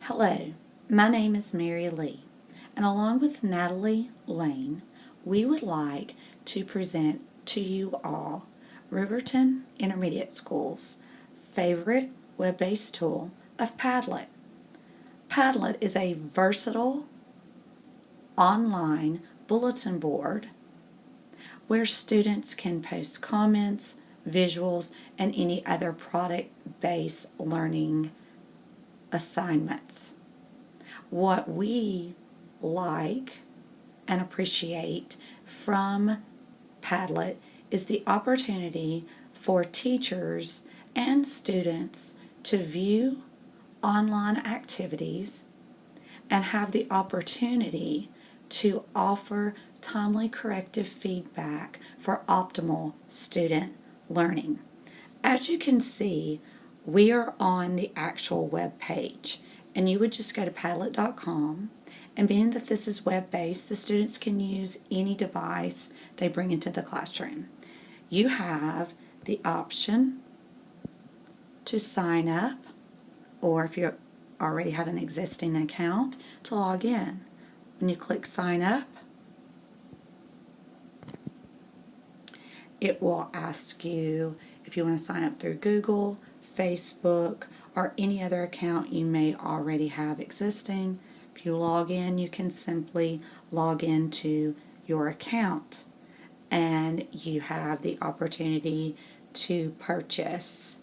Hello, my name is Mary Lee, and along with Natalie Lane, we would like to present to you all Riverton Intermediate School's favorite web-based tool of Padlet. Padlet is a versatile online bulletin board where students can post comments, visuals, and any other product-based learning assignments. What we like and appreciate from Padlet is the opportunity for teachers and students to view online activities and have the opportunity to offer timely corrective feedback for optimal student learning. As you can see, we are on the actual web page, and you would just go to Padlet.com, and being that this is web-based, the students can use any device they bring into the classroom. You have the option to sign up, or if you already have an existing account, to log in. When you click sign up, it will ask you if you want to sign up through Google, Facebook, or any other account you may already have existing. If you log in, you can simply log into your account, and you have the opportunity to purchase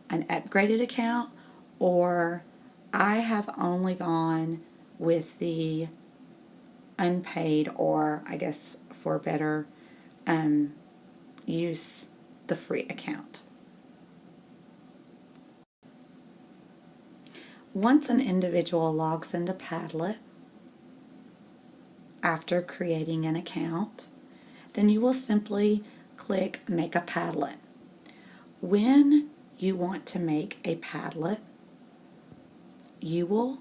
an upgraded account, or I have only gone with the unpaid, or I guess for better use, the free account. Once an individual logs into Padlet after creating an account, then you will simply click Make a Padlet. When you want to make a Padlet, you will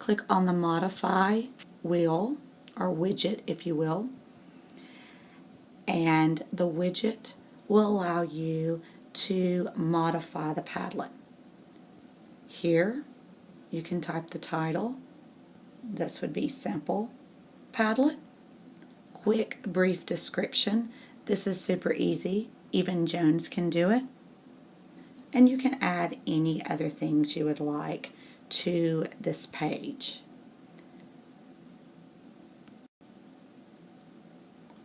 click on the Modify wheel, or widget if you will, and the widget will allow you to modify the Padlet. Here you can type the title. This would be Simple Padlet. Quick, brief description. This is super easy. Even Jones can do it. And you can add any other things you would like to this page.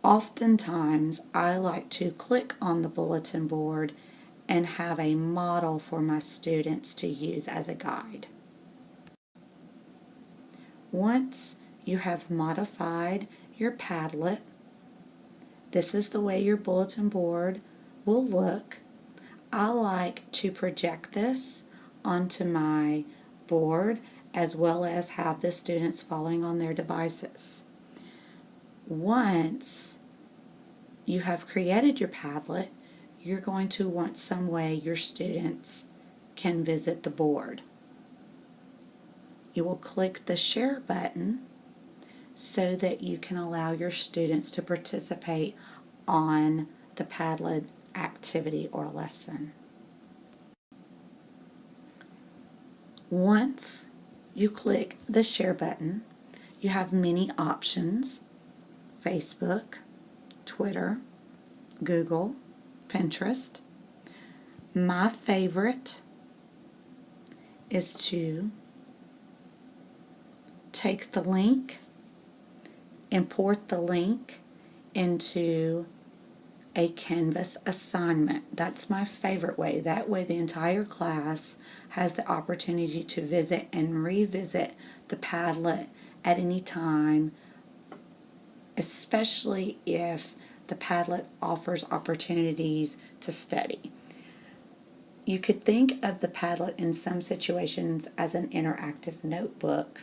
Oftentimes, I like to click on the bulletin board and have a model for my students to use as a guide. Once you have modified your Padlet, this is the way your bulletin board will look. I like to project this onto my board as well as have the students following on their devices. Once you have created your Padlet, you're going to want some way your students can visit the board. You will click the share button so that you can allow your students to participate on the Padlet activity or lesson. Once you click the share button, you have many options: Facebook, Twitter, Google, Pinterest. My favorite is to take the link, import the link into a Canvas assignment. That's my favorite way. That way the entire class has the opportunity to visit and revisit the Padlet at any time, especially if the Padlet offers opportunities to study. You could think of the Padlet in some situations as an interactive notebook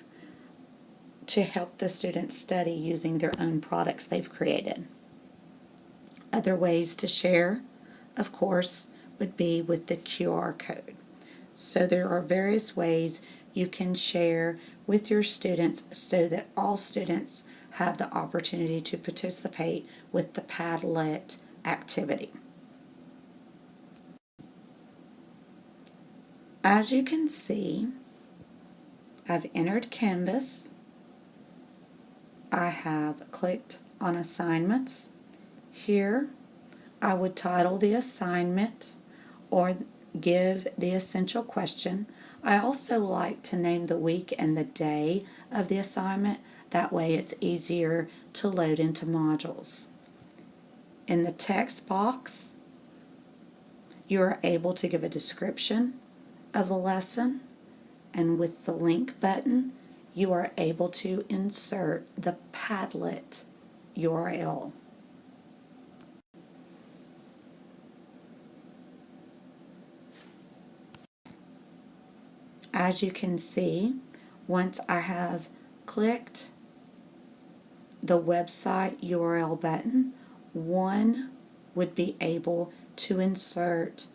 to help the students study using their own products they've created. Other ways to share, of course, would be with the QR code. So there are various ways you can share with your students so that all students have the opportunity to participate with the Padlet activity. As you can see, I've entered Canvas. I have clicked on assignments. Here, I would title the assignment or give the essential question. I also like to name the week and the day of the assignment. That way it's easier to load into modules. In the text box, you are able to give a description of the lesson, and with the link button, you are able to insert the Padlet URL. As you can see, once I have clicked the website URL button, one would be able to insert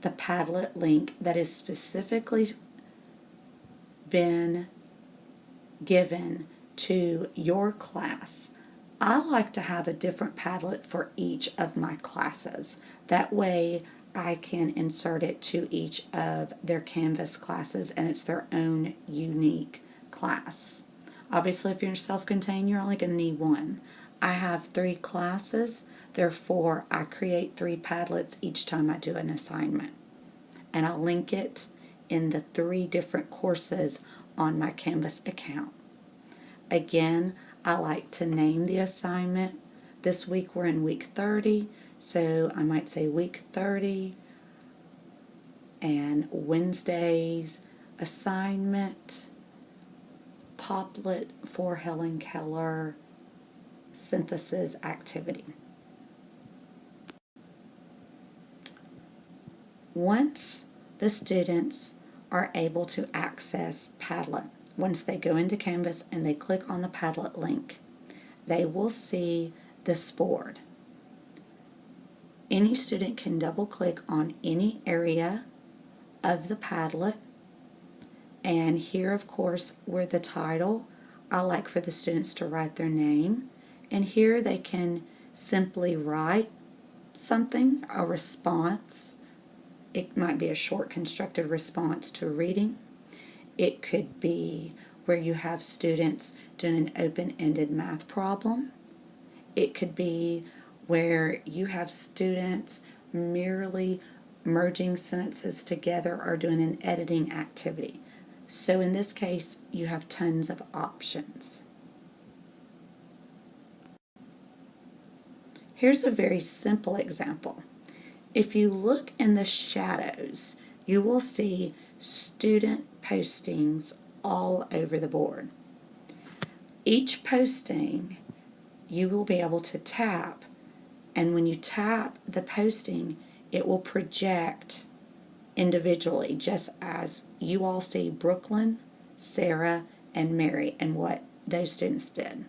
the Padlet link that is specifically been given to your class. I like to have a different Padlet for each of my classes. That way I can insert it to each of their Canvas classes and it's their own unique class. Obviously, if you're self-contained, you're only going to need one. I have 3 classes, therefore I create 3 Padlets each time I do an assignment. And I'll link it in the 3 different courses on my Canvas account. Again, I like to name the assignment. This week we're in week 30, so I might say week 30 and Wednesday's assignment, Padlet for Helen Keller synthesis activity. Once the students are able to access Padlet, once they go into Canvas and they click on the Padlet link, they will see this board. Any student can double click on any area of the Padlet, and here of course where the title, I like for the students to write their name, and here they can simply write something, a response. It might be a short constructed response to reading. It could be where you have students doing an open-ended math problem. It could be where you have students merely merging sentences together or doing an editing activity. So in this case, you have tons of options. Here's a very simple example. If you look in the shadows, you will see student postings all over the board. Each posting you will be able to tap, and when you tap the posting, it will project individually, just as you all see Brooklyn, Sarah, and Mary and what those students did.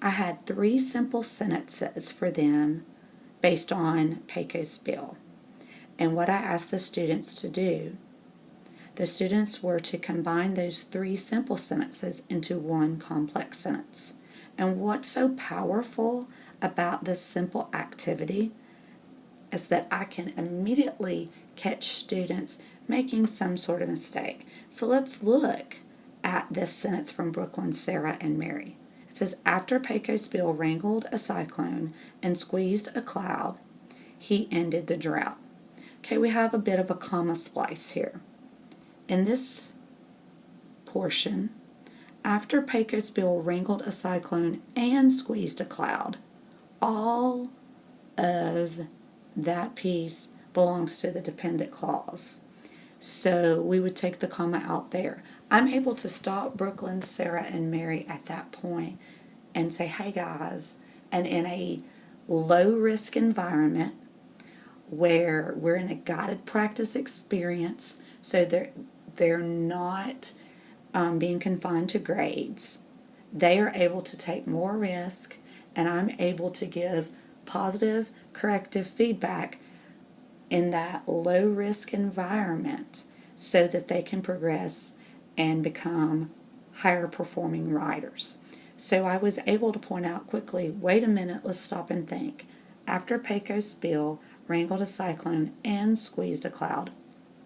I had 3 simple sentences for them based on Pecos Bill. And what I asked the students to do, the students were to combine those 3 simple sentences into one complex sentence. And what's so powerful about this simple activity is that I can immediately catch students making some sort of mistake. So let's look at this sentence from Brooklyn, Sarah, and Mary. It says, after Pecos Bill wrangled a cyclone and squeezed a cloud, he ended the drought. Okay, we have a bit of a comma splice here. In this portion, after Pecos Bill wrangled a cyclone and squeezed a cloud, all of that piece belongs to the dependent clause. So we would take the comma out there. I'm able to stop Brooklyn, Sarah, and Mary at that point and say, hey guys, and in a low-risk environment where we're in a guided practice experience, so they're not being confined to grades, they are able to take more risk, and I'm able to give positive corrective feedback in that low-risk environment so that they can progress and become higher performing writers. So I was able to point out quickly, wait a minute, let's stop and think. After Pecos Bill wrangled a cyclone and squeezed a cloud,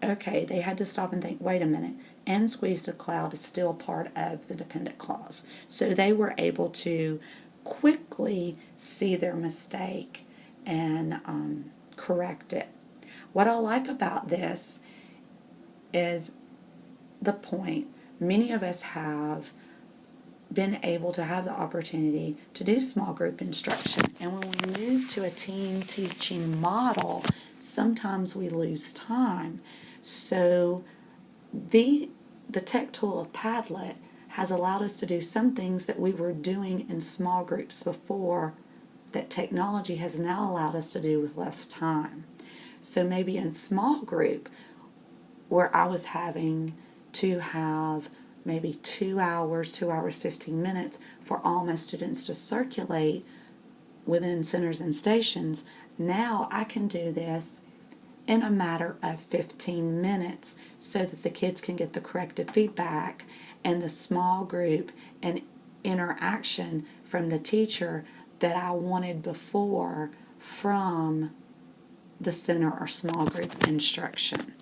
okay, they had to stop and think, wait a minute, and squeezed a cloud is still part of the dependent clause. So they were able to quickly see their mistake and correct it. What I like about this is the point. Many of us have been able to have the opportunity to do small group instruction. And when we move to a team teaching model, sometimes we lose time. So the tech tool of Padlet has allowed us to do some things that we were doing in small groups before that technology has now allowed us to do with less time. So maybe in small group, where I was having to have maybe 2 hours, 2 hours, 15 minutes for all my students to circulate within centers and stations, now I can do this in a matter of 15 minutes so that the kids can get the corrective feedback and the small group and interaction from the teacher that I wanted before from the center or small group instruction.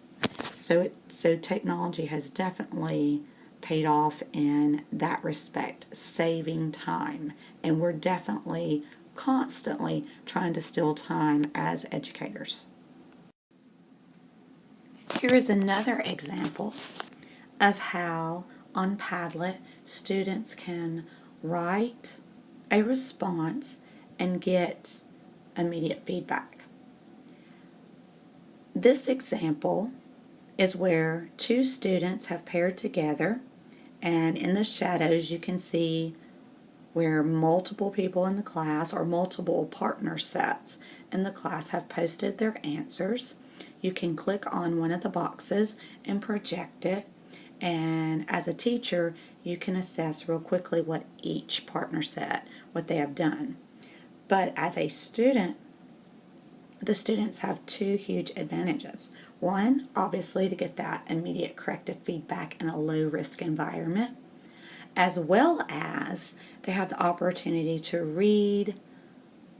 So technology has definitely paid off in that respect, saving time. And we're definitely constantly trying to steal time as educators. Here is another example of how on Padlet students can write a response and get immediate feedback. This example is where two students have paired together, and in the shadows you can see where multiple people in the class or multiple partner sets in the class have posted their answers. You can click on one of the boxes and project it, and as a teacher you can assess real quickly what each partner set, what they have done. But as a student, the students have two huge advantages. One, obviously, to get that immediate corrective feedback in a low-risk environment, as well as they have the opportunity to read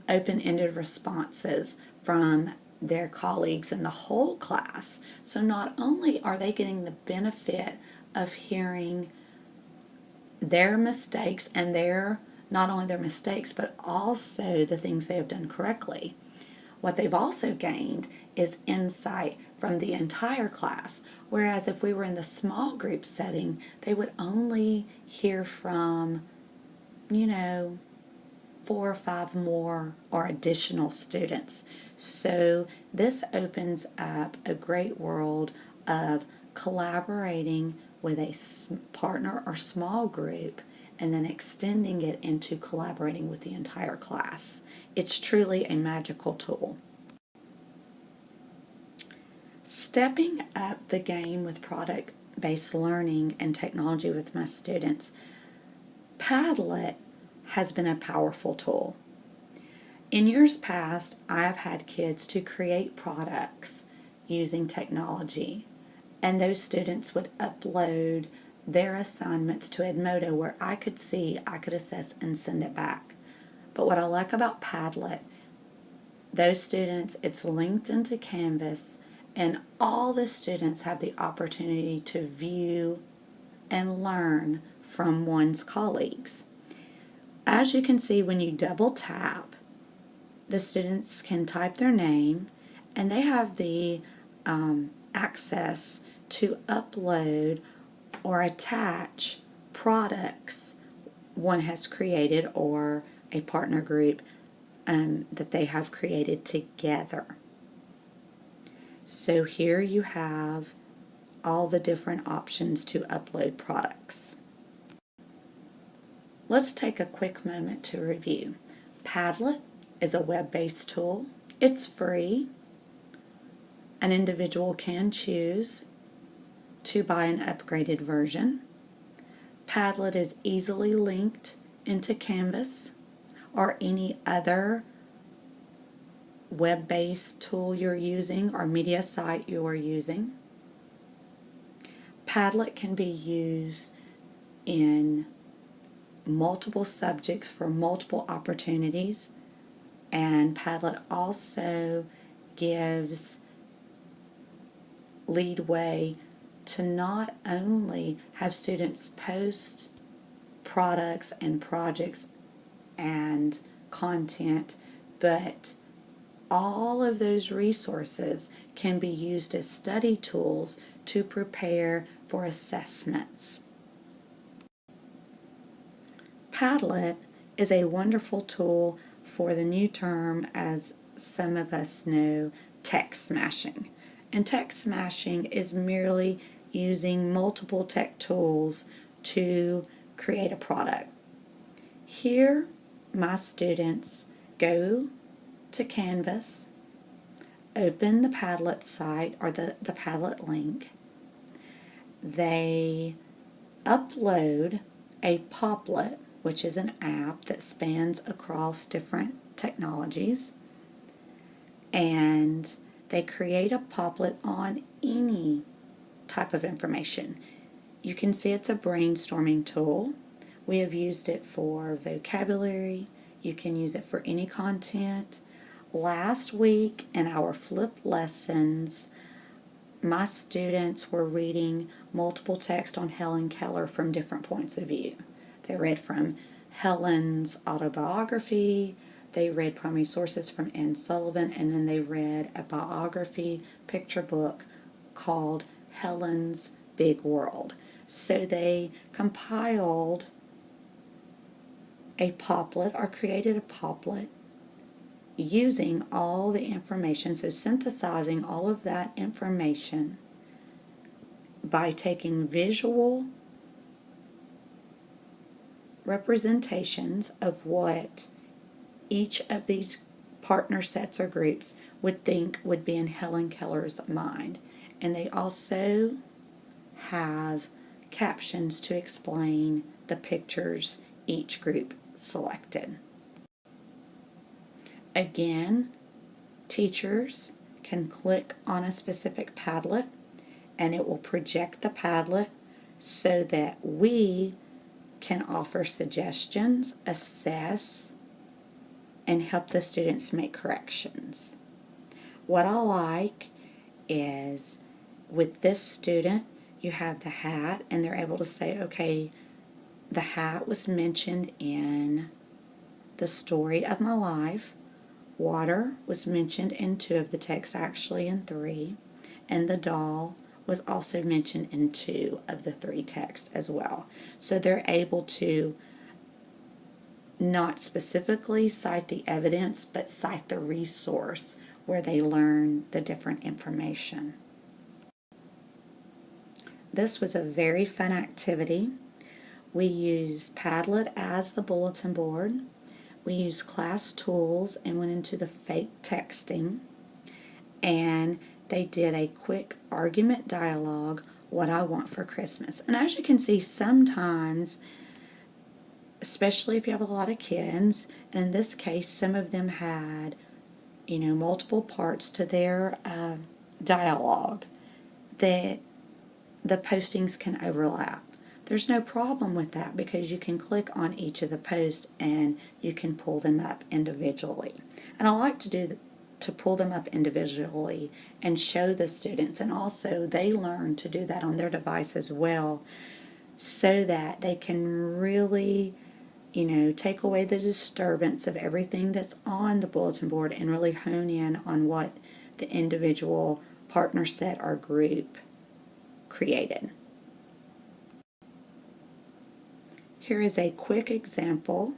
open-ended responses from their colleagues in the whole class. So not only are they getting the benefit of hearing their mistakes and not only their mistakes, but also the things they have done correctly. What they've also gained is insight from the entire class, whereas if we were in the small group setting, they would only hear from, 4 or 5 more or additional students. So this opens up a great world of collaborating with a partner or small group and then extending it into collaborating with the entire class. It's truly a magical tool. Stepping up the game with product-based learning and technology with my students, Padlet has been a powerful tool. In years past, I've had kids to create products using technology, and those students would upload their assignments to Edmodo where I could see, I could assess, and send it back. But what I like about Padlet, those students, it's linked into Canvas, and all the students have the opportunity to view and learn from one's colleagues. As you can see, when you double tap, the students can type their name, and they have the access to upload or attach products one has created or a partner group that they have created together. So here you have all the different options to upload products. Let's take a quick moment to review. Padlet is a web-based tool. It's free. An individual can choose to buy an upgraded version. Padlet is easily linked into Canvas or any other web-based tool you're using or media site you are using. Padlet can be used in multiple subjects for multiple opportunities, and Padlet also gives lead way to not only have students post products and projects and content, but all of those resources can be used as study tools to prepare for assessments. Padlet is a wonderful tool for the new term, as some of us know, tech smashing. And tech smashing is merely using multiple tech tools to create a product. Here, my students go to Canvas, open the Padlet site or the Padlet link. They upload a Padlet, which is an app that spans across different technologies, and they create a Padlet on any type of information. You can see it's a brainstorming tool. We have used it for vocabulary. You can use it for any content. Last week in our flip lessons, my students were reading multiple texts on Helen Keller from different points of view. They read from Helen's autobiography, they read primary sources from Anne Sullivan, and then they read a biography picture book called Helen's Big World. So they compiled a Padlet or created a Padlet using all the information, so synthesizing all of that information by taking visual representations of what each of these partner sets or groups would think would be in Helen Keller's mind. And they also have captions to explain the pictures each group selected. Again, teachers can click on a specific Padlet and it will project the Padlet so that we can offer suggestions, assess, and help the students make corrections. What I like is with this student, you have the hat, and they're able to say, okay, the hat was mentioned in the story of my life. Water was mentioned in 2 of the texts, actually in 3, and the doll was also mentioned in 2 of the 3 texts as well. So they're able to not specifically cite the evidence, but cite the resource where they learn the different information. This was a very fun activity. We used Padlet as the bulletin board. We used class tools and went into the fake texting. And they did a quick argument dialogue, what I want for Christmas. And as you can see, sometimes, especially if you have a lot of kids, and in this case, some of them had, multiple parts to their dialogue, that the postings can overlap. There's no problem with that because you can click on each of the posts and you can pull them up individually. And I like to pull them up individually and show the students, and also they learn to do that on their device as well, so that they can really take away the disturbance of everything that's on the bulletin board and really hone in on what the individual partner set or group created. Here is a quick example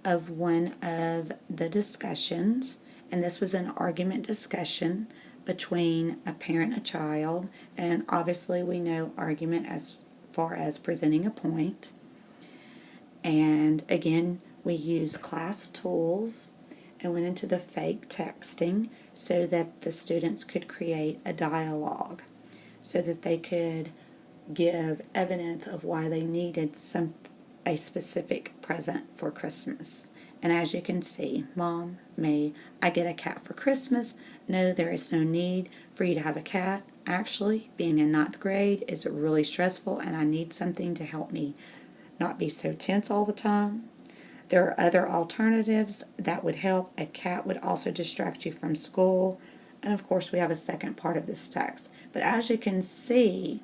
of one of the discussions, and this was an argument discussion between a parent and a child, and obviously we know argument as far as presenting a point. And again, we used class tools and went into the fake texting so that the students could create a dialogue, so that they could give evidence of why they needed a specific present for Christmas. And as you can see, Mom, me, I get a cat for Christmas. No, there is no need for you to have a cat. Actually, being in 9th grade is really stressful and I need something to help me not be so tense all the time. There are other alternatives that would help. A cat would also distract you from school. And of course, we have a second part of this text. But as you can see,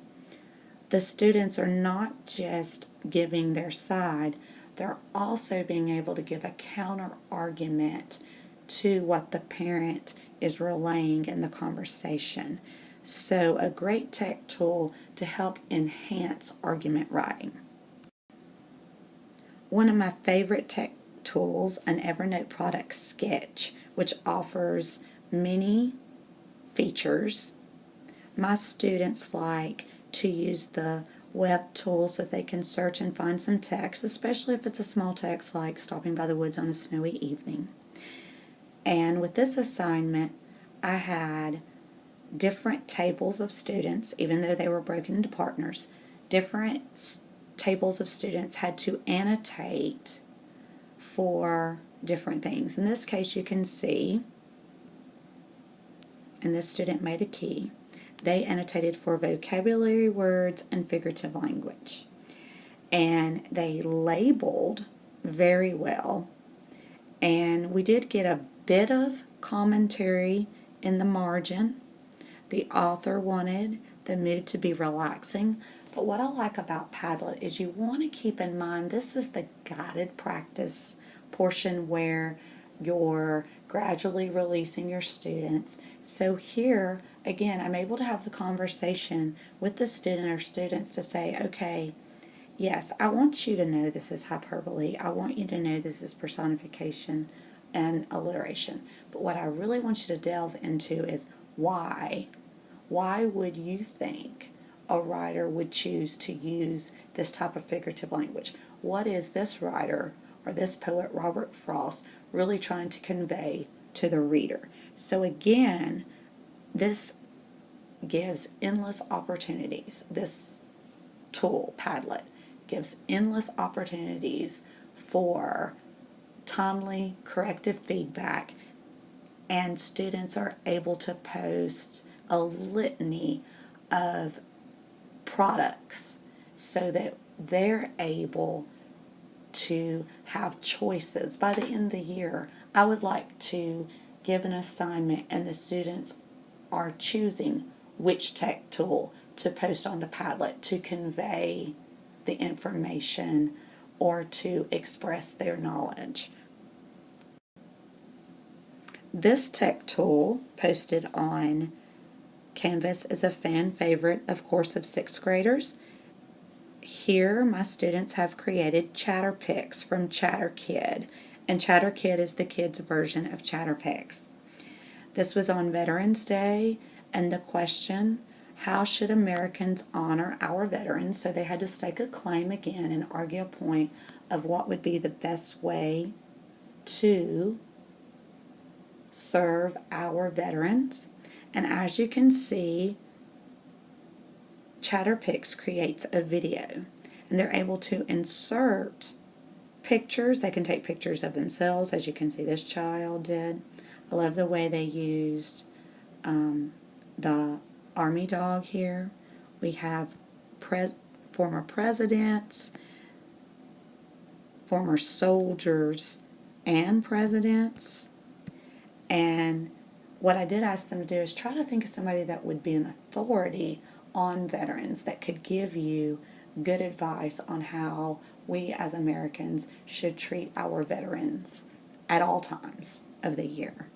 the students are not just giving their side, they're also being able to give a counter argument to what the parent is relaying in the conversation. So a great tech tool to help enhance argument writing. One of my favorite tech tools, an Evernote product, Sketch, which offers many features. My students like to use the web tool so that they can search and find some text, especially if it's a small text like stopping by the woods on a snowy evening. And with this assignment, I had different tables of students, even though they were broken into partners. Different tables of students had to annotate for different things. In this case, you can see, and this student made a key, they annotated for vocabulary, words, and figurative language. And they labeled very well. And we did get a bit of commentary in the margin. The author wanted the mood to be relaxing. But what I like about Padlet is you want to keep in mind this is the guided practice portion where you're gradually releasing your students. So here, again, I'm able to have the conversation with the student or students to say, okay, yes, I want you to know this is hyperbole. I want you to know this is personification and alliteration. But what I really want you to delve into is why. Why would you think a writer would choose to use this type of figurative language? What is this writer or this poet, Robert Frost, really trying to convey to the reader? So again, this gives endless opportunities. This tool, Padlet, gives endless opportunities for timely corrective feedback, and students are able to post a litany of products so that they're able to have choices. By the end of the year, I would like to give an assignment and the students are choosing which tech tool to post onto Padlet to convey the information or to express their knowledge. This tech tool posted on Canvas is a fan favorite, of course, of 6th graders. Here, my students have created ChatterPix from ChatterKid, and ChatterKid is the kids' version of ChatterPix. This was on Veterans Day, and the question, how should Americans honor our veterans? So they had to stake a claim again and argue a point of what would be the best way to serve our veterans. And as you can see, ChatterPix creates a video, and they're able to insert pictures. They can take pictures of themselves, as you can see this child did. I love the way they used the army dog here. We have former presidents, former soldiers, and presidents. And what I did ask them to do is try to think of somebody that would be an authority on veterans that could give you good advice on how we as Americans should treat our veterans at all times of the year.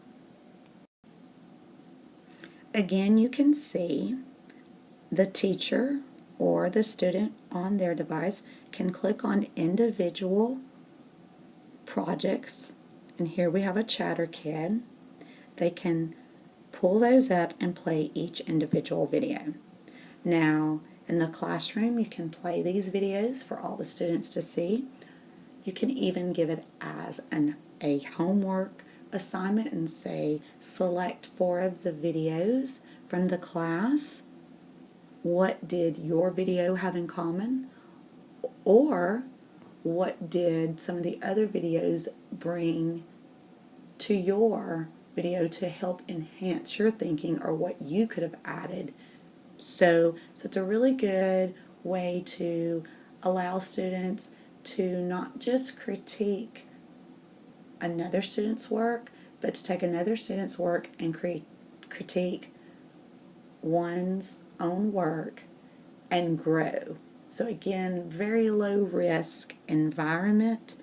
Again, you can see the teacher or the student on their device can click on individual projects, and here we have a ChatterKid. They can pull those up and play each individual video. Now, in the classroom, you can play these videos for all the students to see. You can even give it as a homework assignment and say, select 4 of the videos from the class. What did your video have in common? Or what did some of the other videos bring to your video to help enhance your thinking, or what you could have added? So it's a really good way to allow students to not just critique another student's work, but to take another student's work and critique one's own work and grow. So again, very low risk environment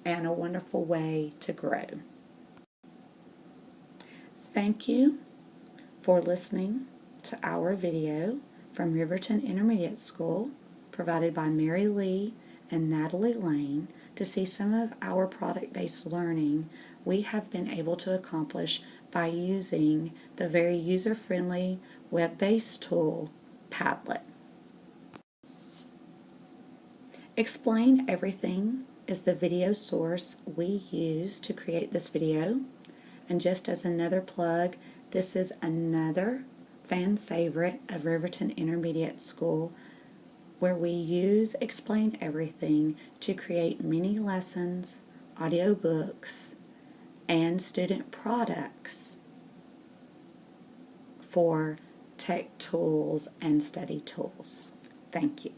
and a wonderful way to grow. Thank you for listening to our video from Riverton Intermediate School, provided by Mary Lee and Natalie Lane, to see some of our product-based learning we have been able to accomplish by using the very user-friendly web-based tool, Padlet. Explain Everything is the video source we use to create this video. And just as another plug, this is another fan favorite of Riverton Intermediate School, where we use Explain Everything to create mini lessons, audiobooks, and student products for tech tools and study tools. Thank you.